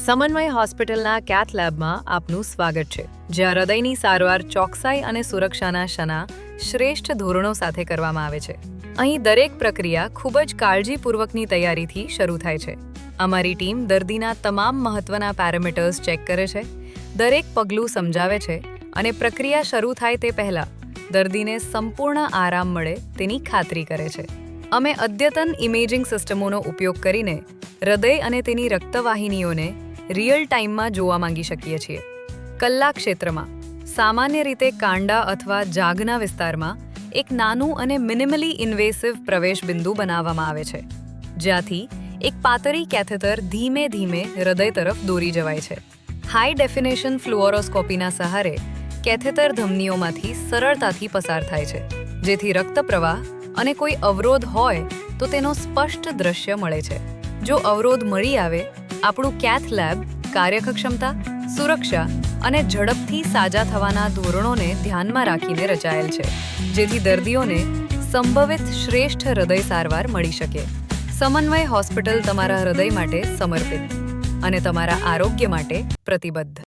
સમન્વય હોસ્પિટલના કેથ લેબમાં આપનું સ્વાગત છે, જ્યાં હૃદયની સારવાર ચોકસાઈ અને સુરક્ષાના શ્રેષ્ઠ ધોરણો સાથે કરવામાં આવે છે. અહીં દરેક પ્રક્રિયા ખૂબ જ કાળજીપૂર્વકની તૈયારીથી શરૂ થાય છે. અમારી ટીમ દર્દીના તમામ મહત્વના પેરામીટર્સ ચેક કરે છે, દરેક પગલું સમજાવે છે અને પ્રક્રિયા શરૂ થાય તે પહેલાં દર્દીને સંપૂર્ણ આરામ મળે તેની ખાતરી કરે છે. અમે અદ્યતન ઇમેજિંગ સિસ્ટમોનો ઉપયોગ કરીને હૃદય અને તેની રક્તવાહિનીઓને રિયલ ટાઈમમાં જોવા માંગી શકીએ છીએ. કલાક ક્ષેત્રમાં સામાન્ય રીતે કાંડા અથવા જાગના વિસ્તારમાં એક નાનું અને મિનિમલી ઇન્વેસિવ પ્રવેશ બિંદુ બનાવવામાં આવે છે, જ્યાંથી એક પાતળી કેથેટર ધીમે ધીમે હૃદય તરફ દોરી જવાય છે. હાઈ ડેફિનેશન ફ્લુઓરોસ્કોપીના સહારે કેથેટર ધમનીઓમાંથી સરળતાથી પસાર થાય છે, જેથી રક્ત પ્રવાહ અને કોઈ અવરોધ હોય તો તેનો સ્પષ્ટ દ્રશ્ય મળે છે. જો અવરોધ મળી આવે, આપણું કેથ લેબ કાર્યક્ષમતા, સુરક્ષા અને ઝડપથી સાજા થવાના ધોરણોને ધ્યાનમાં રાખીને રચાયેલ છે, જેથી દર્દીઓને સંભવિત શ્રેષ્ઠ હૃદય સારવાર મળી શકે. સમન્વય હોસ્પિટલ તમારા હૃદય માટે સમર્પિત અને તમારા આરોગ્ય માટે પ્રતિબદ્ધ.